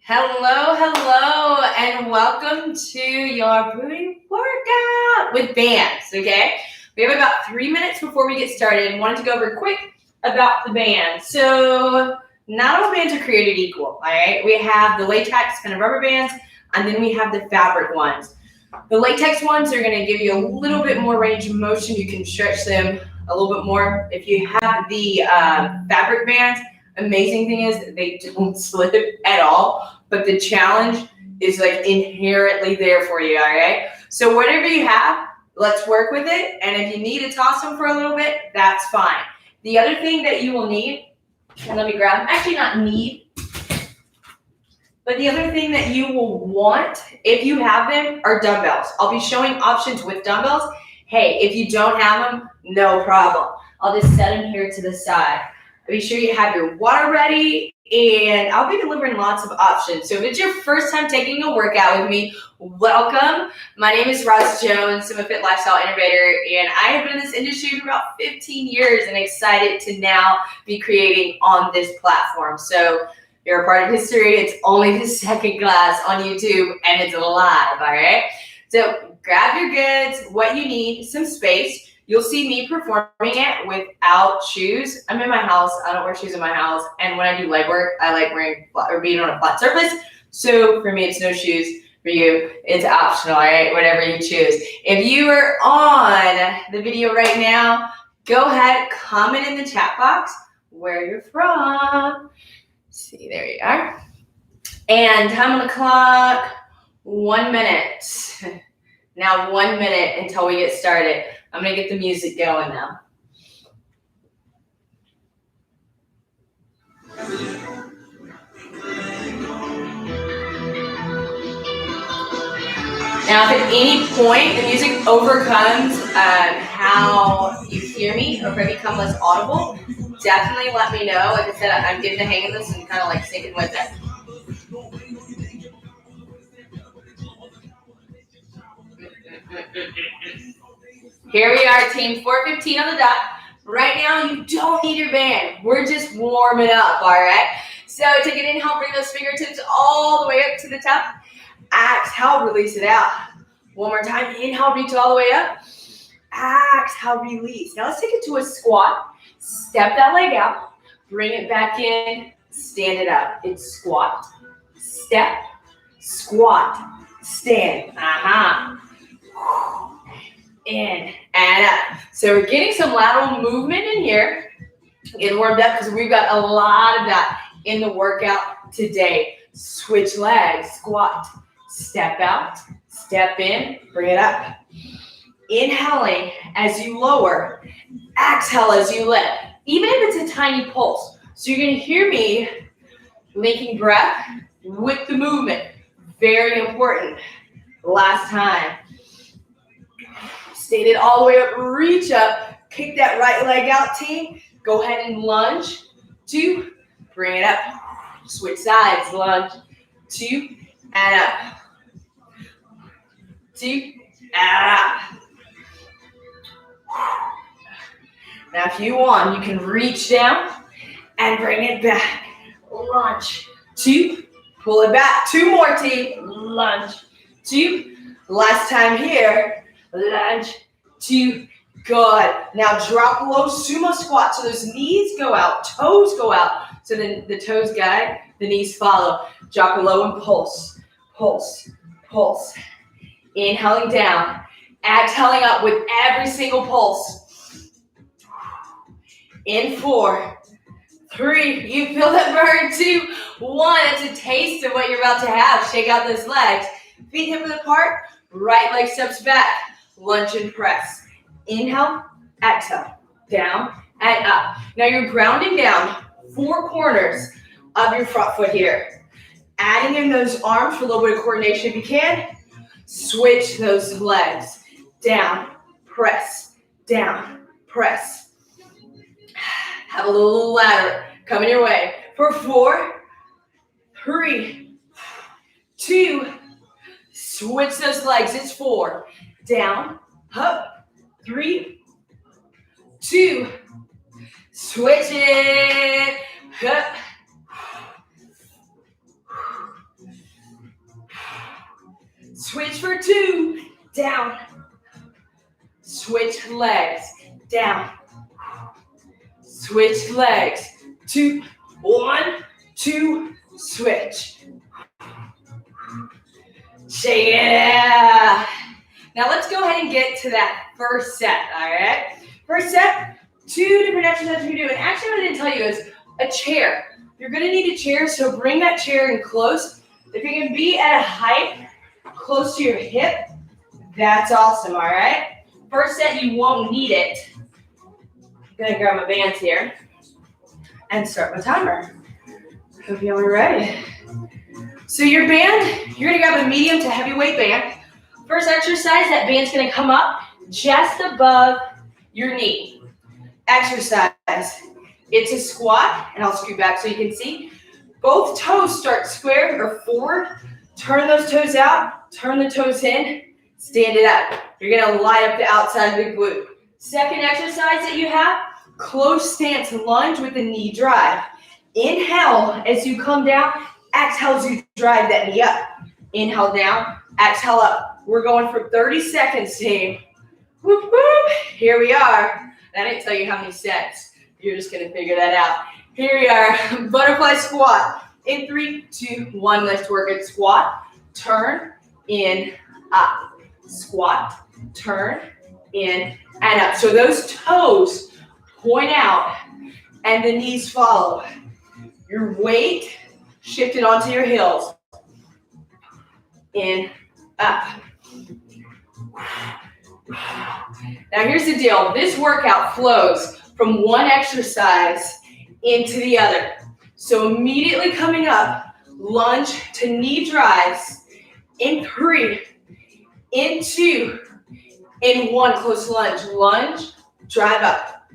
Hello, hello, and welcome to your booty workout with bands, okay? We have about 3 minutes before we get started and wanted to go over quick about the bands. So not all bands are created equal, all right? We have the latex kind of rubber bands, and then we have the fabric ones. The latex ones are gonna give you a little bit more range of motion. You can stretch them a little bit more. If you have the fabric bands, amazing thing is they don't slip at all. But the challenge is like inherently there for you, all right? So whatever you have, let's work with it. And if you need to toss them for a little bit, that's fine. The other thing that you will need, and let me grab, actually not need, but the other thing that you will want, if you have them, are dumbbells. I'll be showing options with dumbbells. Hey, if you don't have them, no problem. I'll just set them here to the side. Be sure you have your water ready, and I'll be delivering lots of options. So if it's your first time taking a workout with me, welcome. My name is Roz Jones. I'm a fit lifestyle innovator, and I have been in this industry for about 15 years and excited to now be creating on this platform. So you're a part of history. It's only the second class on YouTube, and it's live, all right? So grab your goods, what you need, some space. You'll see me performing it without shoes. I'm in my house. I don't wear shoes in my house. And when I do leg work, I like wearing or being on a flat surface. So for me, it's no shoes. For you, it's optional, all right? Whatever you choose. If you are on the video right now, go ahead, comment in the chat box where you're from. See, there you are. And time on the clock, 1 minute. Now 1 minute until we get started. I'm going to get the music going now. Now, if at any point the music overcomes how you hear me, or if I become less audible, definitely let me know. Like I said, I'm getting the hang of this and kind of like sticking with it. Here we are, team 415 on the dot. Right now, you don't need your band. We're just warming up, all right? So take an inhale, bring those fingertips all the way up to the top. Exhale, release it out. One more time, inhale, reach all the way up. Exhale, release. Now let's take it to a squat. Step that leg out, bring it back in, stand it up. It's squat, step, squat, stand. In and up. So we're getting some lateral movement in here. Getting warmed up because we've got a lot of that in the workout today. Switch legs, squat, step out, step in, bring it up. Inhaling as you lower, exhale as you lift, even if it's a tiny pulse. So you're going to hear me making breath with the movement. Very important. Last time. Stand it all the way up, reach up, kick that right leg out, team. Go ahead and lunge, 2, bring it up. Switch sides, lunge, 2, and up. 2, and up. Now if you want, you can reach down and bring it back. Lunge, 2, pull it back. 2 more, team. Lunge, 2. Last time here. Lunge, 2, good. Now drop low sumo squat. So those knees go out, toes go out. So then the toes guide, the knees follow. Drop low and pulse, pulse, pulse. Inhaling down, exhaling up with every single pulse. In 4, 3, you feel that burn, 2, 1. It's a taste of what you're about to have. Shake out those legs. Feet hip width apart, right leg steps back. Lunge and press. Inhale, exhale, down and up. Now you're grounding down 4 corners of your front foot here. Adding in those arms for a little bit of coordination if you can. Switch those legs. Down, press, down, press. Have a little ladder coming your way. For 4, 3, 2, switch those legs. It's 4. Down, up, 3, 2, switch it, up, Switch for 2, down. Switch legs, down. Switch legs, 2, 1, 2, switch. Shake it out. Now let's go ahead and get to that first set, all right? First set, 2 different exercises we do. And actually what I didn't tell you is a chair. You're gonna need a chair, so bring that chair in close. If you can be at a height close to your hip, that's awesome, all right? First set, you won't need it. I'm gonna grab my bands here and start my timer. Hope y'all are ready. So your band, you're gonna grab a medium to heavyweight band. First exercise, that band's gonna come up just above your knee. Exercise, it's a squat, and I'll scoot back so you can see. Both toes start square or forward. Turn those toes out, turn the toes in, stand it up. You're gonna light up the outside of the glute. Second exercise that you have, close stance lunge with the knee drive. Inhale as you come down, exhale as you drive that knee up. Inhale down, exhale up. We're going for 30 seconds, team. Whoop, whoop. Here we are. I didn't tell you how many sets. You're just gonna figure that out. Here we are, butterfly squat. In 3, 2, 1, let's work it. Squat, turn, in, up. Squat, turn, in, and up. So those toes point out and the knees follow. Your weight shifted onto your heels. In, up. Now here's the deal. This workout flows from one exercise into the other. So immediately coming up, lunge to knee drives. In 3, in 2, in 1, close lunge. Lunge, drive up.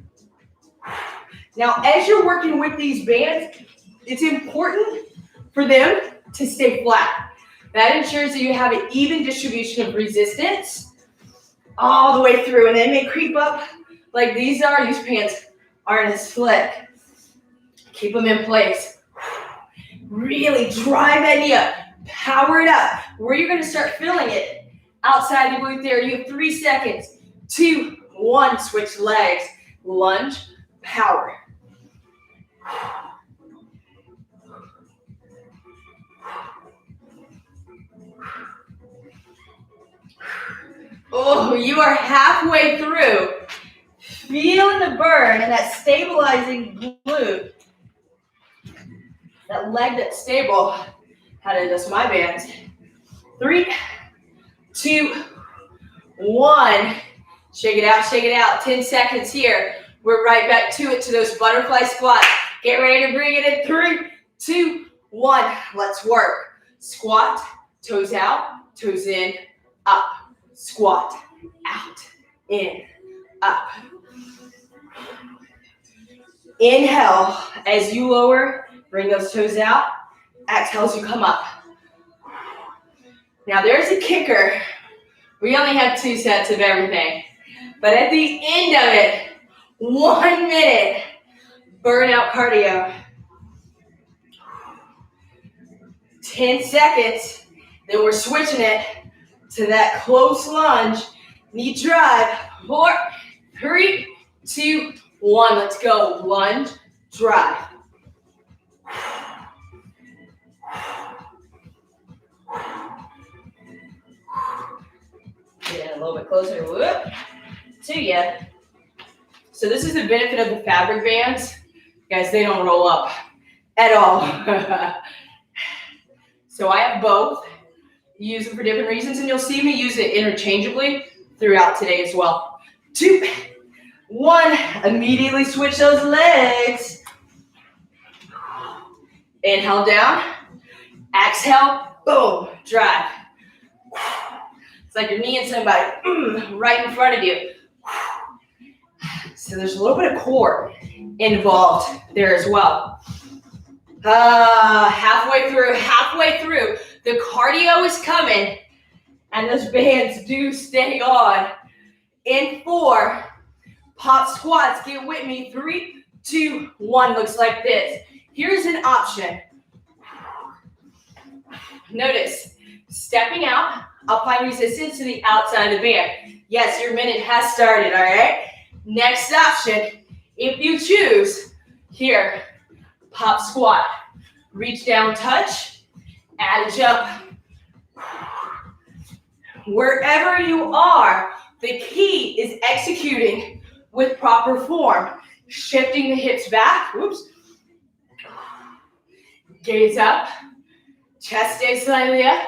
Now as you're working with these bands, it's important for them to stay flat. That ensures that you have an even distribution of resistance all the way through, and they may creep up like these are. These bands aren't as slick. Keep them in place. Really drive that knee up. Power it up. Where you're going to start feeling it outside the glute there. You have 3 seconds. 2, 1, switch legs. Lunge, power. Oh, you are halfway through. Feeling the burn and that stabilizing glute. That leg that's stable. How to adjust my bands. 3, 2, 1. Shake it out, shake it out. 10 seconds here. We're right back to it, to those butterfly squats. Get ready to bring it in. 3, 2, 1. Let's work. Squat, toes out, toes in, up. Squat, out, in, up. Inhale as you lower, bring those toes out. Exhale as you come up. Now there's a kicker. We only have 2 sets of everything. But at the end of it, 1 minute burnout cardio. 10 seconds, then we're switching it to that close lunge, knee drive. 4, 3, 2, 1. Let's go. Lunge, drive. Get a little bit closer. Whoop, to you. So this is the benefit of the fabric bands. Guys, they don't roll up at all. So I have both. Use them for different reasons, and you'll see me use it interchangeably throughout today as well. 2, 1. Immediately switch those legs. Inhale down. Exhale. Boom. Drive. It's like you're kneeing somebody right in front of you. So there's a little bit of core involved there as well. Halfway through. The cardio is coming, and those bands do stay on. In 4, pop squats, get with me. 3, 2, 1, looks like this. Here's an option. Notice, stepping out, Applying resistance to the outside of the band. Yes, your minute has started, all right? Next option, if you choose, here, pop squat. Reach down, touch, add a jump. Wherever you are, the key is executing with proper form. Shifting the hips back, whoops. Gaze up, chest stays slightly up.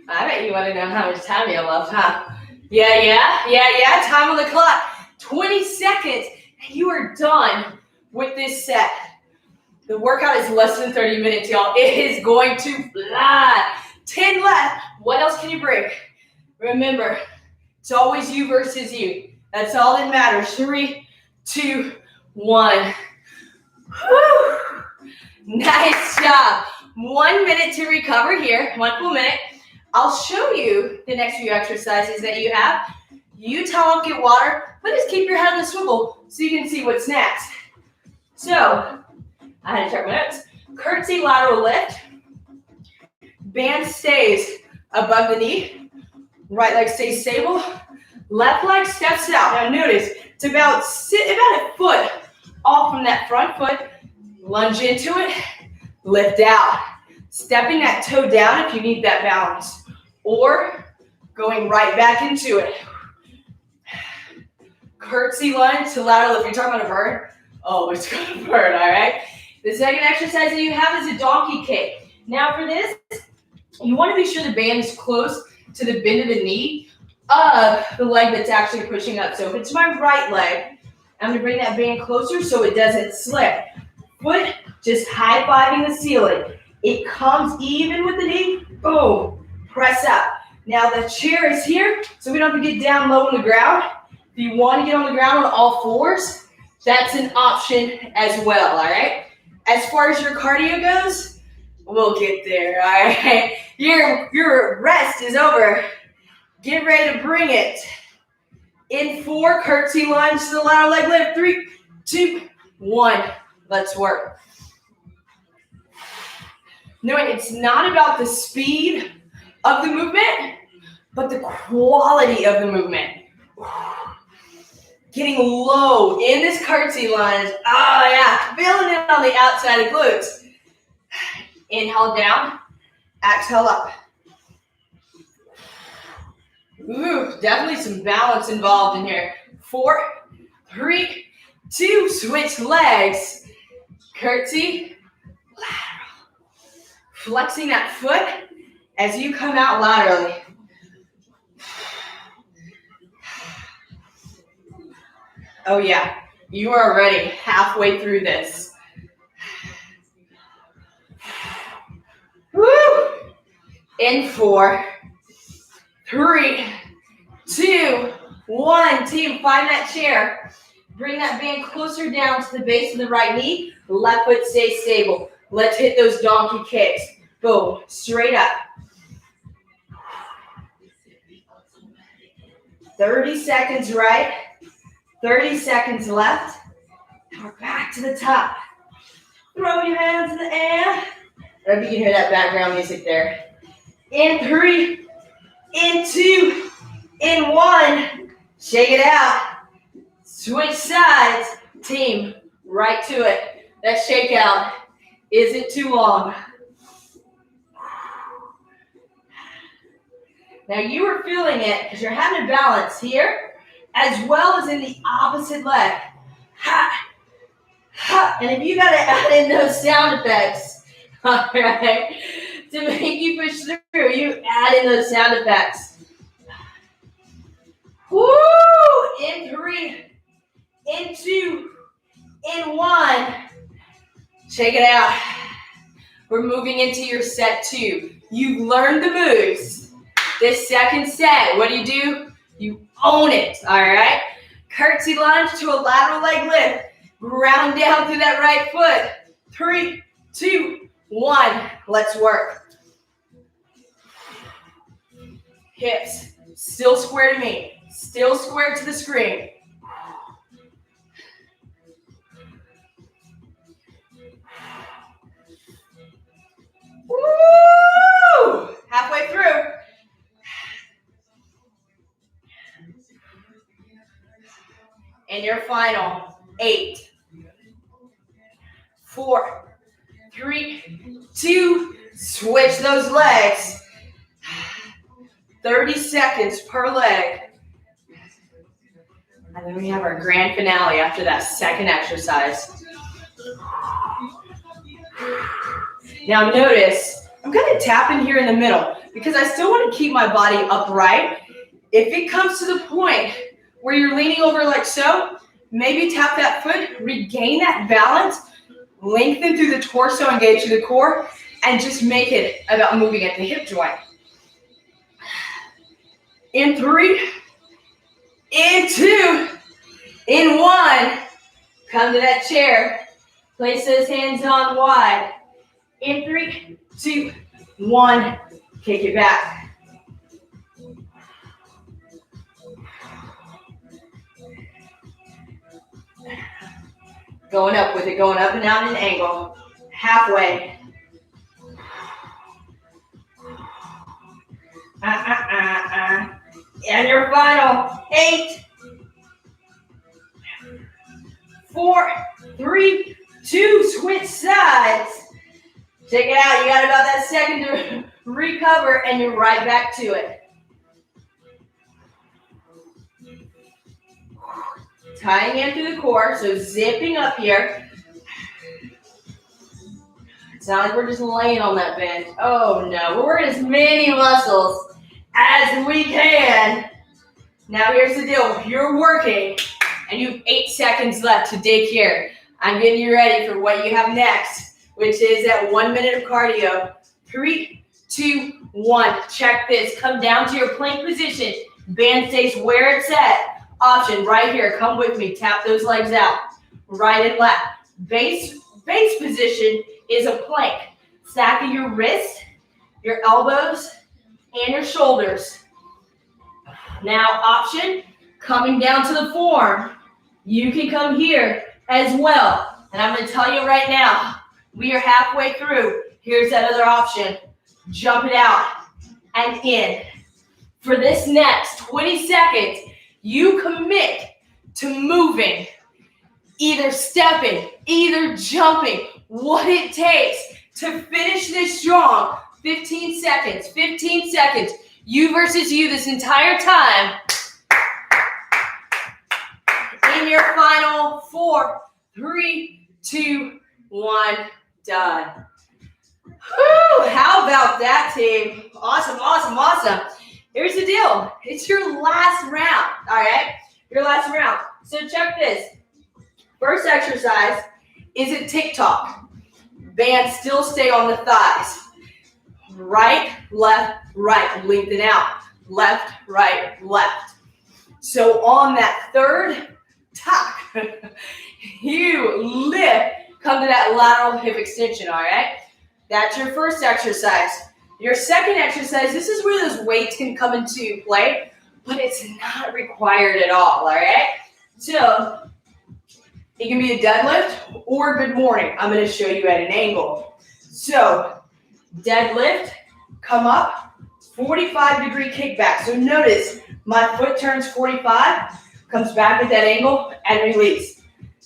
I bet you want to know how much time you have left, huh? Yeah. Time on the clock. 20 seconds, and you are done with this set. The workout is less than 30 minutes, y'all. It is going to fly. 10 left. What else can you bring? Remember, it's always you versus you. That's all that matters. 3, 2, 1. Whew. Nice job. 1 minute to recover here. 1 full minute. I'll show you the next few exercises that you have. You talk, get water, but just keep your head on the swivel so you can see what's next. So, I had to check my notes. Curtsy lateral lift. Band stays above the knee. Right leg stays stable. Left leg steps out. Now notice, it's about a foot off from that front foot. Lunge into it. Lift out. Stepping that toe down if you need that balance. Or going right back into it. Curtsy lunge to lateral lift. You're talking about a burn? Oh, it's gonna burn, all right? The second exercise that you have is a donkey kick. Now for this, you want to be sure the band is close to the bend of the knee of the leg that's actually pushing up. So if it's my right leg, I'm gonna bring that band closer so it doesn't slip. Foot just high-fiving the ceiling. It comes even with the knee, boom, press up. Now the chair is here, so we don't have to get down low on the ground. If you want to get on the ground on all fours, that's an option as well, all right? As far as your cardio goes, we'll get there, all right? Your rest is over. Get ready to bring it. In 4, curtsy lunge to the lateral leg lift. 3, 2, 1. Let's work. Knowing it's not about the speed of the movement, but the quality of the movement. Getting low in this curtsy lunge. Oh yeah, feeling it on the outside of glutes. Inhale down, exhale up. Ooh, definitely some balance involved in here. 4, 3, 2, switch legs. Curtsy, lateral. Flexing that foot as you come out laterally. Oh yeah, you are already halfway through this. Woo! In 4, 3, 2, 1. Team, find that chair. Bring that band closer down to the base of the right knee. Left foot stays stable. Let's hit those donkey kicks. Boom, straight up. 30 seconds right. 30 seconds left. And we're back to the top. Throw your hands in the air. I don't know if you can hear that background music there. In 3, in 2, in 1. Shake it out. Switch sides. Team, right to it. That shakeout isn't too long. Now you are feeling it because you're having a balance here as well as in the opposite leg. Ha, ha. And if you got to add in those sound effects, all right, to make you push through, you add in those sound effects. Woo! In 3, in 2, in 1. Check it out. We're moving into your set 2. You've learned the moves. This second set, what do? You own it, all right? Curtsy lunge to a lateral leg lift. Ground down through that right foot. 3, 2, 1. Let's work. Hips still square to me. Still square to the screen. Woo! In your final 8, 4, 3, 2, switch those legs. 30 seconds per leg. And then we have our grand finale after that second exercise. Now notice, I'm going to tap in here in the middle because I still want to keep my body upright. If it comes to the point where you're leaning over like so, maybe tap that foot, regain that balance, lengthen through the torso, engage through the core, and just make it about moving at the hip joint. In 3, in 2, in 1, come to that chair. Place those hands on wide. In 3, 2, 1, kick it back. Going up with it, going up and down in an angle. Halfway. And your final 8, 4, 3, 2, switch sides. Check it out, you got about that second to recover and you're right back to it. Tying in through the core, so zipping up here. It's not like we're just laying on that bend. Oh no, we're working as many muscles as we can. Now here's the deal, you're working and you have 8 seconds left to dig here. I'm getting you ready for what you have next, which is that 1 minute of cardio. 3, 2, 1, check this, come down to your plank position. Band stays where it's at. Option right here, come with me, tap those legs out, right and left. Base position is a plank. Stacking your wrists, your elbows, and your shoulders. Now option, coming down to the form. You can come here as well. And I'm going to tell you right now, we are halfway through. Here's that other option. Jump it out and in. For this next 20 seconds, you commit to moving, either stepping, either jumping, what it takes to finish this strong. 15 seconds, 15 seconds. You versus you this entire time. In your final 4, 3, 2, 1, done. Whew, how about that, team? Awesome, awesome, awesome. Here's the deal. It's your last round, all right? Your last round. So check this. First exercise is a tick-tock. Bands still stay on the thighs. Right, left, right. Lengthen out. Left, right, left. So on that third tuck, you lift. Come to that lateral hip extension, all right? That's your first exercise. Your second exercise, this is where those weights can come into play, but it's not required at all right? So, it can be a deadlift or good morning. I'm going to show you at an angle. So, deadlift, come up, 45-degree kickback. So notice, my foot turns 45, comes back at that angle, and release.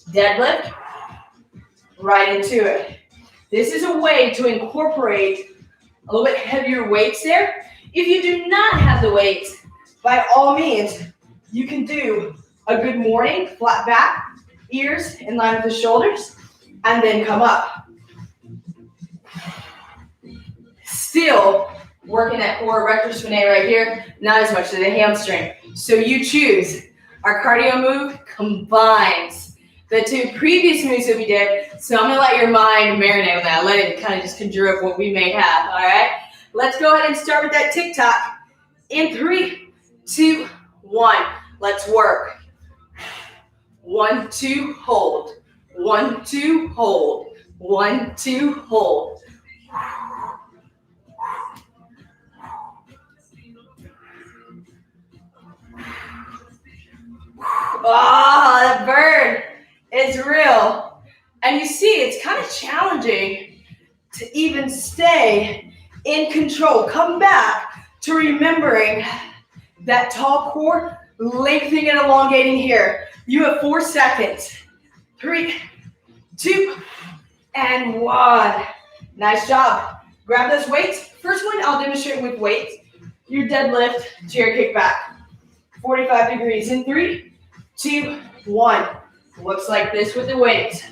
Deadlift, right into it. This is a way to incorporate a little bit heavier weights there. If you do not have the weights, by all means, you can do a good morning, flat back, ears in line with the shoulders, and then come up. Still working that core rectus spinae right here, not as much to the hamstring. So you choose. Our cardio move combines the 2 previous moves that we did. So I'm going to let your mind marinate on that. Let it kind of just conjure up what we may have, all right? Let's go ahead and start with that tick-tock. In 3, 2, 1. Let's work. 1, 2, hold. 1, 2, hold. 1, 2, hold. Oh, that burn is real. And you see, it's kind of challenging to even stay in control. Come back to remembering that tall core, lengthening and elongating here. You have 4 seconds. 3, 2, and 1. Nice job. Grab those weights. First one, I'll demonstrate with weights. Your deadlift, chair kick back. 45 degrees in 3, 2, 1. Looks like this with the weights.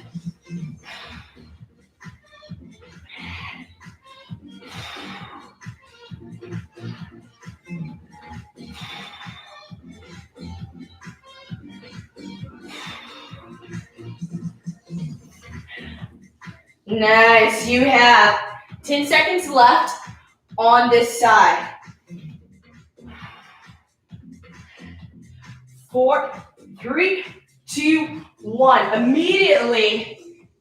Nice. You have 10 seconds left on this side. 4, 3, 2, 1. Immediately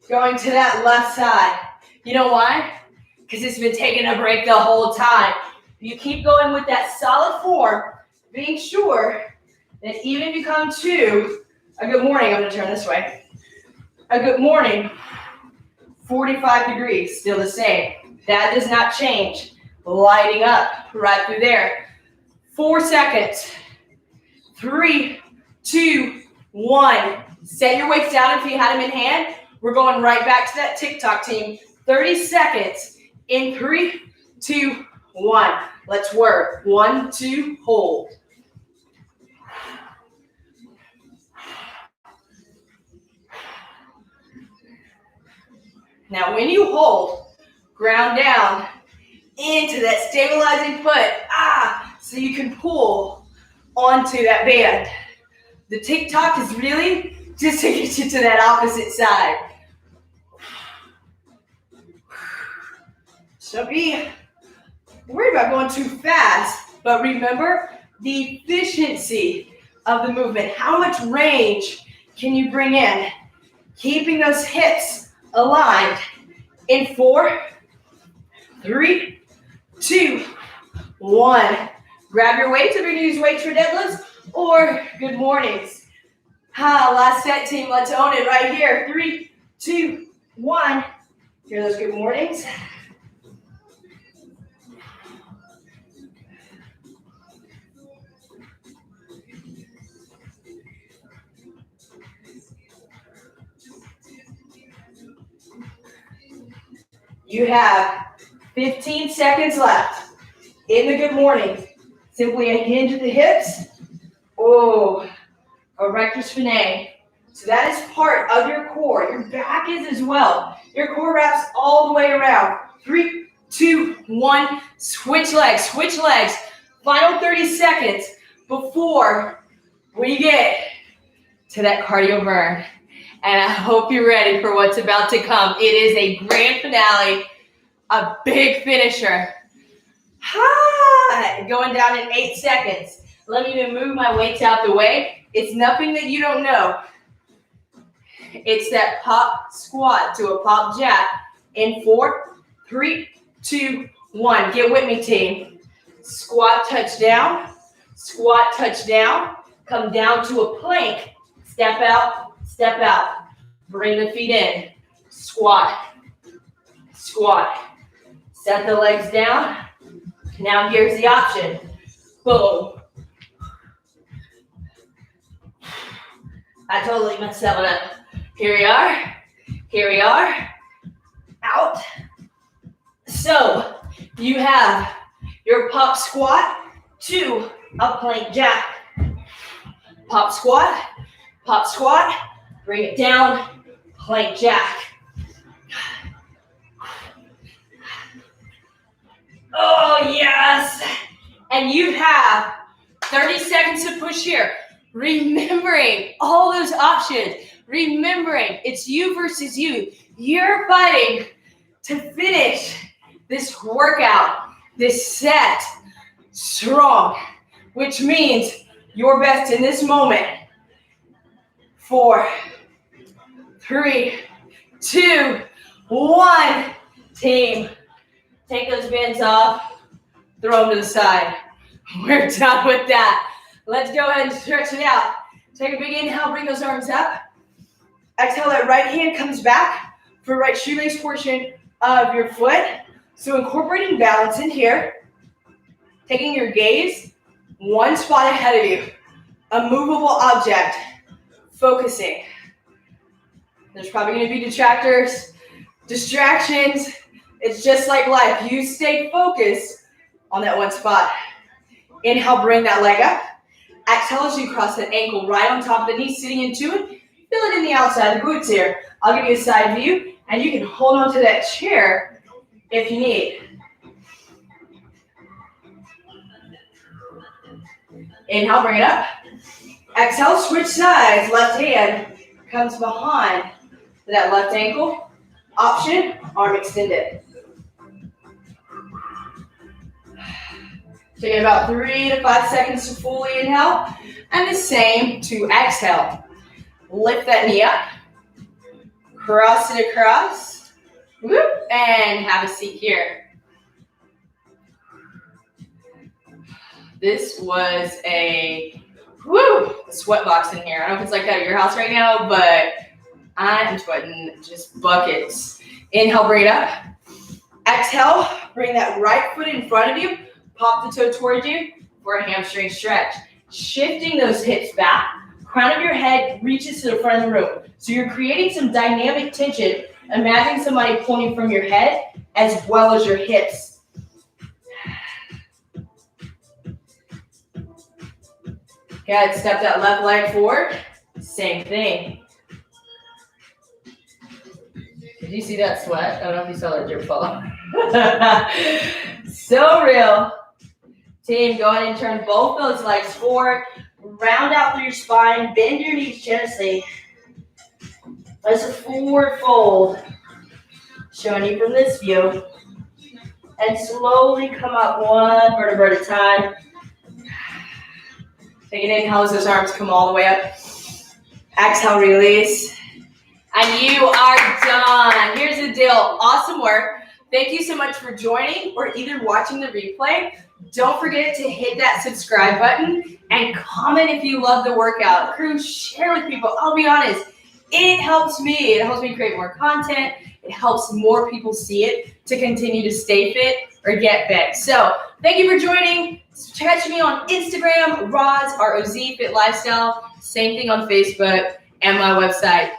going to that left side. You know why? Because it's been taking a break the whole time. You keep going with that solid form, being sure that even if you come to a good morning, I'm going to turn this way. A good morning, 45 degrees, still the same. That does not change. Lighting up right through there. 4 seconds. 3, 2, 1. Set your weights down if you had them in hand. We're going right back to that TikTok team. 30 seconds in 3, 2, 1. Let's work. 1, 2, hold. Now when you hold, ground down into that stabilizing foot. So you can pull onto that band. The TikTok is really just to get you to that opposite side. So be worried about going too fast, but remember the efficiency of the movement. How much range can you bring in? Keeping those hips aligned in 4, 3, 2, 1. Grab your weights if you're going to use weights for deadlifts or good mornings. Last set, team. Let's own it right here. 3, 2, 1. Here are those good mornings. You have 15 seconds left in the good morning. Simply a hinge at the hips. A rectus spinae. So that is part of your core. Your back is as well. Your core wraps all the way around. 3, 2, 1. Switch legs, switch legs. Final 30 seconds before we get to that cardio burn. And I hope you're ready for what's about to come. It is a grand finale, a big finisher. Going down in 8 seconds. Let me even move my weights out the way. It's nothing that you don't know. It's that pop squat to a pop jack in 4, 3, 2, 1. Get with me, team. Squat, touch down. Squat, touch down. Come down to a plank. Step out, step out. Bring the feet in. Squat, squat. Set the legs down. Now here's the option. Boom. I totally messed that one up. Here we are. Here we are. Out. So you have your pop squat to a plank jack. Pop squat, pop squat. Bring it down, plank jack. Oh, yes. And you have 30 seconds to push here. Remembering all those options. Remembering it's you versus you. You're fighting to finish this workout, this set strong, which means your best in this moment. 4, 3, 2, 1. Team, take those bands off, throw them to the side. We're done with that. Let's go ahead and stretch it out. Take a big inhale, bring those arms up. Exhale, that right hand comes back for right shoelace portion of your foot. So incorporating balance in here. Taking your gaze one spot ahead of you. A movable object. focusing. There's probably going to be detractors, distractions. It's just like life. You stay focused on that one spot. Inhale, bring that leg up. Exhale as you cross that ankle right on top of the knee, sitting into it. Feel it in the outside of the glutes here. I'll give you a side view, and you can hold on to that chair if you need. Inhale, bring it up. Exhale, switch sides. Left hand comes behind that left ankle. Option, arm extended. Taking about 3 to 5 seconds to fully inhale, and the same to exhale. Lift that knee up, cross it across, whoop, and have a seat here. This was a sweat box in here. I don't know if it's like that at your house right now, but I'm sweating just buckets. Inhale, bring it up. Exhale, bring that right foot in front of you. Pop the toe towards you for a hamstring stretch. Shifting those hips back. Crown of your head reaches to the front of the room. So you're creating some dynamic tension. Imagine somebody pulling from your head as well as your hips. Good. Step that left leg forward. Same thing. Did you see that sweat? I don't know if you saw that drip fall. So real. Team, go ahead and turn both those legs forward. Round out through your spine. Bend your knees generously. As a forward fold. Showing you from this view. And slowly come up one vertebra at a time. Take an inhale as those arms come all the way up. Exhale, release. And you are done. Here's the deal. Awesome work. Thank you so much for joining or either watching the replay. Don't forget to hit that subscribe button and comment if you love the workout. Crew, share with people. I'll be honest, it helps me. It helps me create more content. It helps more people see it to continue to stay fit or get fit. So thank you for joining. Catch me on Instagram, Roz, R-O-Z, Fit Lifestyle. Same thing on Facebook and my website.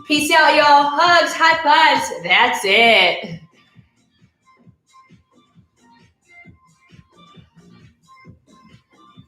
Peace out, y'all. Hugs, high fives. That's it.